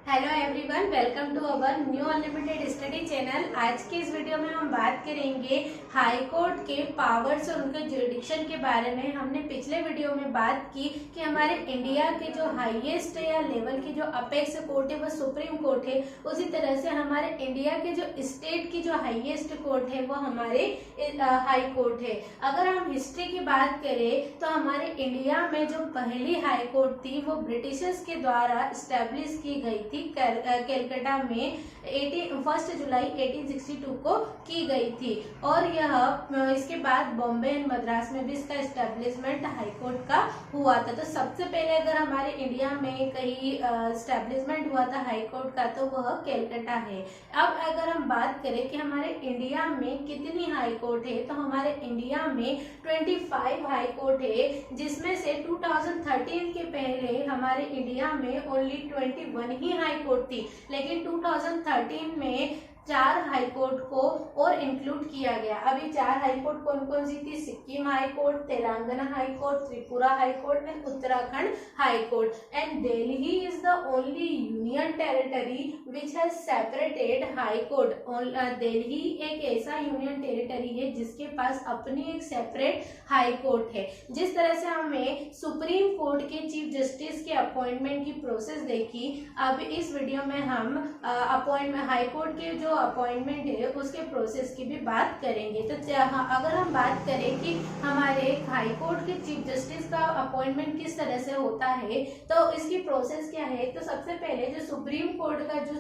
Hello everyone, welcome to our new unlimited study channel. आज के इस वीडियो में हम बात करेंगे हाई कोर्ट के पावर्स और उनके ज्यूरिडिक्शन के बारे में। हमने पिछले वीडियो में बात की कि हमारे इंडिया के जो हाईएस्ट या लेवल की जो अपेक्स कोर्ट है वो सुप्रीम कोर्ट है। उसी तरह से हमारे इंडिया के जो स्टेट की जो हाईएस्ट कोर्ट है वो हमारे हाई कोर्ट है। अगर हम हिस्ट्री की बात करें तो हमारे इंडिया में जो पहली हाई कोर्ट थी वो ब्रिटिशर्स के द्वारा स्टैब्लिश की गई थी कलकत्ता में 1 जुलाई 1862 को की गई थी। और यह इसके बाद बॉम्बे एंड मद्रास में भी इसका स्टैब्लिशमेंट हाई कोर्ट का हुआ था। तो सबसे पहले अगर हमारे इंडिया में कहीं स्टैब्लिशमेंट हुआ था हाई कोर्ट का तो वह कलकत्ता है। अब अगर हम बात करें कि हमारे इंडिया में कितनी हाई कोर्ट है तो हमारे इंडिया में 25 हाई कोर्ट है, जिसमें से 2013 के पहले हमारे इंडिया में ओनली 21 ही हाई कोर्ट थी। लेकिन 2013 में 4 हाई कोर्ट को और इंक्लूड किया गया। अभी 4 हाई कोर्ट कौन कौन सी थी? Sikkim high court, Telangana high court, Tripura high court and Uttarakhand high court. And Delhi is the only union territory which has separated high court. Delhi एक ऐसा यूनियन टेरिटरी है जिसके पास अपनी एक सेपरेट हाई कोर्ट है। जिस तरह से हमें सुप्रीम कोर्ट के चीफ जस्टिस के अपॉइंटमेंट की प्रोसेस देखी, अब इस वीडियो में हम अपॉइंटमेंट हाई कोर्ट के जो अपॉइंटमेंट है उसके प्रोसेस की भी बात करेंगे। तो अगर हम बात करें कि हमारे हाई कोर्ट के चीफ जस्टिस का अपॉइंटमेंट किस तरह से होता है तो इसकी प्रोसेस क्या है। तो सबसे पहले जो सुप्रीम कोर्ट का जो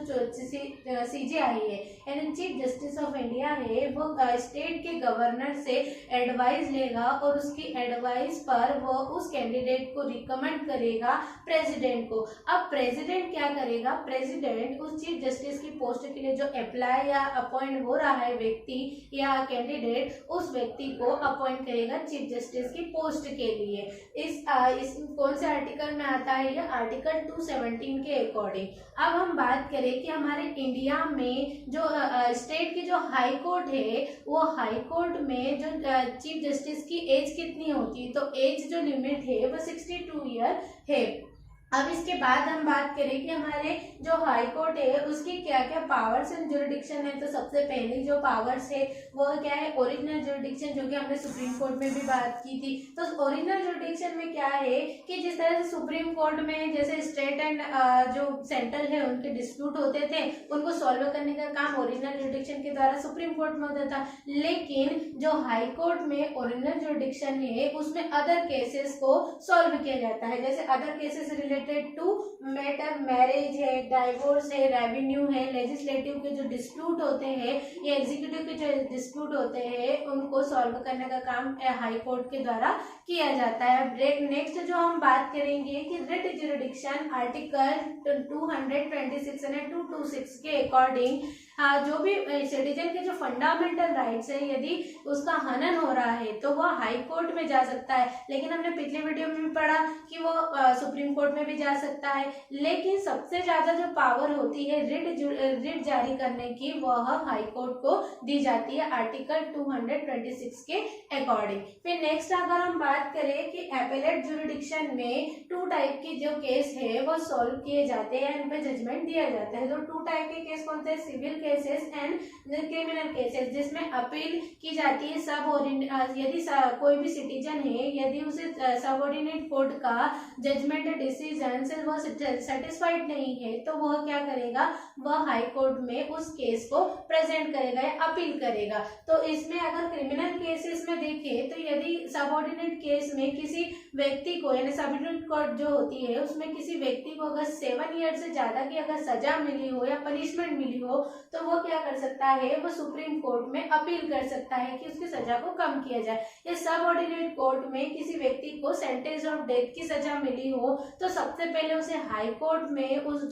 सीजेआई है यानी चीफ जस्टिस ऑफ इंडिया है वो स्टेट के गवर्नर से एडवाइस लेगा और उसकी एडवाइस पर वो उस कैंडिडेट को रिकमेंड करेगा प्रेसिडेंट को। अब प्रेसिडेंट क्या करेगा? प्रेसिडेंट उस चीफ जस्टिस की पोस्ट के लिए जो अप्लाई या अपॉइंट हो रहा है व्यक्ति या कैंडिडेट, उस व्यक्ति को अपॉइंट करेगा चीफ जस्टिस की पोस्ट के लिए। इस कौन से आर्टिकल में आता है? ये आर्टिकल 217 के अकॉर्डिंग। अब हम बात करें कि हमारे इंडिया में जो स्टेट की जो हाई कोर्ट है वो हाई कोर्ट में जो चीफ जस्टिस की एज कितनी होती है, तो एज जो लिमिट है वो 62 ईयर है। अब इसके बाद हम बात करें कि हमारे जो हाई कोर्ट है उसकी क्या क्या पावर्स एंड ज्यूरिडिक्शन है। तो सबसे पहली जो पावर्स है वो क्या है? ओरिजिनल ज्यूरिडिक्शन, जो कि हमने सुप्रीम कोर्ट में भी बात की थी। तो ओरिजिनल ज्यूरिडिक्शन में क्या है कि जिस तरह से सुप्रीम कोर्ट में जैसे स्टेट एंड जो सेंट्रल है उनके डिस्प्यूट होते थे, उनको सॉल्व करने का काम ओरिजिनल ज्यूरिडिक्शन के द्वारा सुप्रीम कोर्ट में होता था। लेकिन जो हाई कोर्ट में ओरिजिनल ज्यूरिडिक्शन है उसमें अदर केसेस को सॉल्व किया जाता है। जैसे other cases related to matter, marriage है, डाइवोर्स है, रेवेन्यू है, लेजिस्लेटिव के जो डिस्प्यूट होते हैं या एग्जीक्यूटिव के जो डिस्प्यूट होते हैं उनको सॉल्व करने का काम हाई कोर्ट के द्वारा किया जाता है। नेक्स्ट जो हम बात करेंगे कि रिट ज्यूरिडिक्शन आर्टिकल 226 यानी 226 के अकॉर्डिंग जो भी सिटीजन के जो फंडामेंटल राइट्स है यदि उसका हनन हो रहा है तो वह हाई कोर्ट में जा सकता है। लेकिन हमने पिछले वीडियो में भी पढ़ा कि वो सुप्रीम कोर्ट में भी जा सकता है। लेकिन सबसे ज्यादा जो पावर होती है रिट जारी करने की वह हाई कोर्ट को दी जाती है आर्टिकल 226 के अकॉर्डिंग। फिर नेक्स्ट अगर हम बात करें कि एपेलेट ज्यूरिडिक्शन में 2 टाइप के जो केस है वो सॉल्व किए जाते हैं, इन पे जजमेंट दिया जाता है। तो 2 टाइप के केस कौन से? Civil cases and criminal cases, जिसमें अपील की जाती है यदि कोई भी सिटीजन है यदि उसे सबऑर्डिनेट कोर्ट का जजमेंट डिसीजन से वो सेटिस्फाइड नहीं है तो वह क्या करेगा? वह हाई कोर्ट में उस केस को प्रेजेंट करेगा या अपील करेगा। तो इसमें अगर क्रिमिनल केसेस में देखें तो यदि सबऑर्डिनेट केस में किसी व्यक्ति को यानी सबऑर्डिनेट कोर्ट जो होती है उसमें किसी व्यक्ति को अगर 7 ईयर से ज्यादा की अगर सजा मिली हो या पनिशमेंट मिली हो तो वो क्या कर सकता है? वो सुप्रीम कोर्ट में अपील कर सकता है कि उसकी सजा को कम किया जाए। या सबऑर्डिनेट कोर्ट में किसी व्यक्ति को सेंटेंस ऑफ डेथ की सजा मिली हो तो सबसे पहले उसे हाई कोर्ट में उस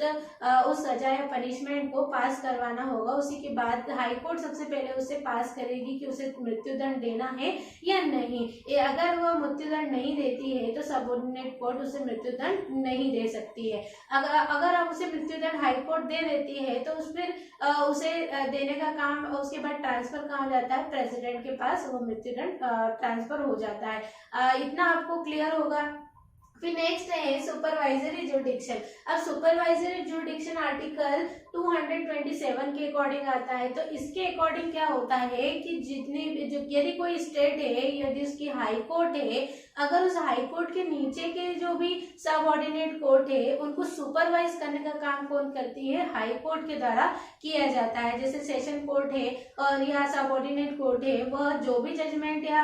सजा या पनिशमेंट को पास करवाना होगा। उसी के बाद हाई कोर्ट सबसे पहले उसे पास करेगी कि उसे मृत्युदंड देना है या नहीं। अगर वह मृत्युदंड नहीं देती है तो सबऑर्डिनेट कोर्ट उसे मृत्युदंड नहीं दे सकती है। अगर आप उसे मृत्युदंड हाई कोर्ट दे देती है तो फिर उसे देने का काम उसके बाद ट्रांसफर कहा जाता है प्रेसिडेंट के पास, वो मृत्युदंड ट्रांसफर हो जाता है। इतना आपको क्लियर होगा। फिर नेक्स्ट है सुपरवाइजरी जुडिक्शन। अब सुपरवाइजरी जुडिक्शन आर्टिकल 227 के अकॉर्डिंग आता है। तो इसके अकॉर्डिंग क्या होता है कि जितने जो यदि कोई स्टेट है, यदि उसकी हाई कोर्ट है, अगर उस हाई कोर्ट के नीचे के जो भी सबऑर्डिनेट कोर्ट है उनको सुपरवाइज करने का काम कौन करती है? हाई कोर्ट के द्वारा किया जाता है। जैसे सेशन कोर्ट है और या सबऑर्डिनेट कोर्ट है, वह जो भी जजमेंट या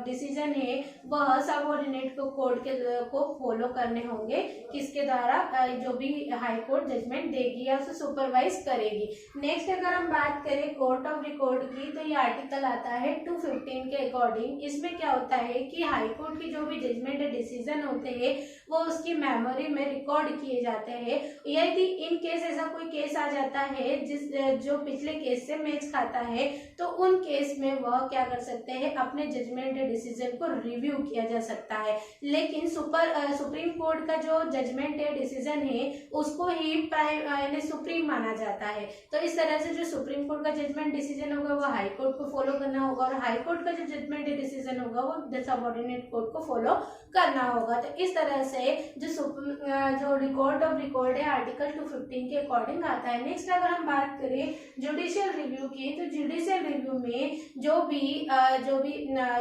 डिसीजन है वह सबऑर्डिनेट कोर्ट को फॉलो करने होंगे, किसके द्वारा? जो भी हाई कोर्ट जजमेंट देगी या उसे सुपरवाइज करेगी। नेक्स्ट अगर हम बात करें कोर्ट ऑफ रिकॉर्ड की, तो ये आर्टिकल आता है 215 के अकॉर्डिंग। इसमें क्या होता है कि हाई कोर्ट की जो भी जजमेंट या डिसीजन होते हैं वो उसकी मेमोरी में रिकॉर्ड किए जाते हैं। यदि इन केस ऐसा कोई केस आ जाता है जो पिछले केस से मैच खाता है, तो उन केस में वह क्या कर सकते हैं? अपने जजमेंट या डिसीजन को रिव्यू किया जा सकता है। लेकिन सुप्रीम कोर्ट का जो जजमेंट या डिसीजन है उसको ही यानी सुप्रीम माना जाता है। तो इस तरह से जो सुप्रीम कोर्ट का जजमेंट डिसीजन होगा वो हाई कोर्ट को फॉलो करना होगा, और हाई कोर्ट का जो जजमेंट या डिसीजन होगा वो सबऑर्डिनेट कोर्ट को फॉलो करना होगा। तो इस तरह से जो रिकॉर्ड ऑफ रिकॉर्ड है आर्टिकल 215 के अकॉर्डिंग आता है। नेक्स्ट अगर हम बात करें जुडिशियल रिव्यू की, तो जुडिशियल रिव्यू में जो भी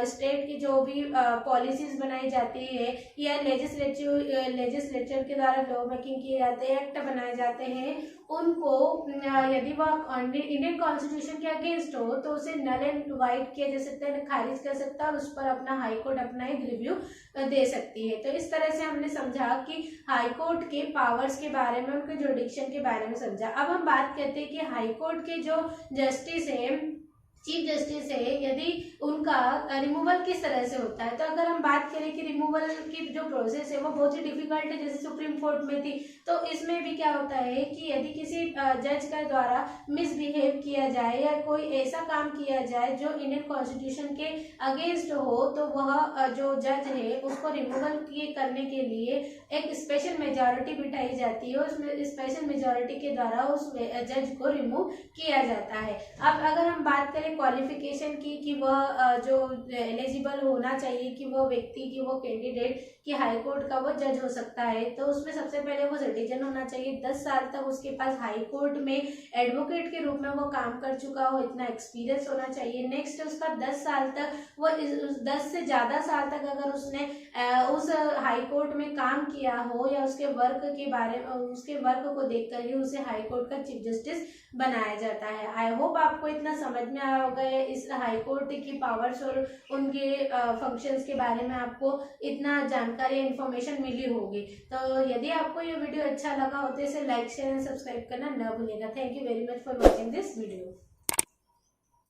स्टेट की जो भी पॉलिसीज बनाई जाती है या लेजिस्लेचर के द्वारा लॉ मेकिंग किए जाते हैं, एक्ट बनाए जाते हैं, उनको यदि वह इंडियन कॉन्स्टिट्यूशन के अगेंस्ट हो तो उसे नल एंड वाइड किया जा सकता है, खारिज कर सकता है और उस पर अपना हाई कोर्ट अपना एक रिव्यू दे सकती है। तो इस तरह से हमने समझा कि हाई कोर्ट के पावर्स के बारे में, उनके जुडिक्शन के बारे में समझा। अब हम बात करते हैं कि हाई कोर्ट के जो जस्टिस है, चीफ जस्टिस है, यदि उनका रिमूवल किस तरह से होता है। तो अगर हम बात करें कि रिमूवल की जो प्रोसेस है वो बहुत ही डिफिकल्ट है, जैसे सुप्रीम कोर्ट में थी, तो इसमें भी क्या होता है कि यदि किसी जज का द्वारा मिसबिहेव किया जाए या कोई ऐसा काम किया जाए जो इंडियन कॉन्स्टिट्यूशन के अगेंस्ट हो, तो वह जो जज है उसको रिमूवल करने के लिए एक स्पेशल मेजॉरिटी बिठाई जाती है, उसमें स्पेशल मेजॉरिटी के द्वारा उस जज को रिमूव किया जाता है। अब अगर हम बात करें क्वालिफिकेशन की कि वह जो एलिजिबल होना चाहिए कि वो व्यक्ति की वो कैंडिडेट कि हाई कोर्ट का वो जज हो सकता है, तो उसमें सबसे पहले वो सिटीजन होना चाहिए, 10 साल तक उसके पास हाई कोर्ट में एडवोकेट के रूप में वो काम कर चुका हो, इतना एक्सपीरियंस होना चाहिए। नेक्स्ट उसका 10 साल तक वो 10 से ज़्यादा साल तक अगर उसने उस हाई कोर्ट में काम किया हो या उसके वर्क के बारे में, उसके वर्क को देखकर ही उसे हाई कोर्ट का चीफ जस्टिस बनाया जाता है। आई होप आपको इतना समझ में आया होगा इस हाई कोर्ट की पावर्स और उनके फंक्शंस के बारे में आपको इतना जानकारी इन्फॉर्मेशन मिली होगी। तो यदि आपको ये वीडियो अच्छा लगा हो तो इसे लाइक शेयर एंड सब्सक्राइब करना न भूलिएगा। Thank you very much for watching this video.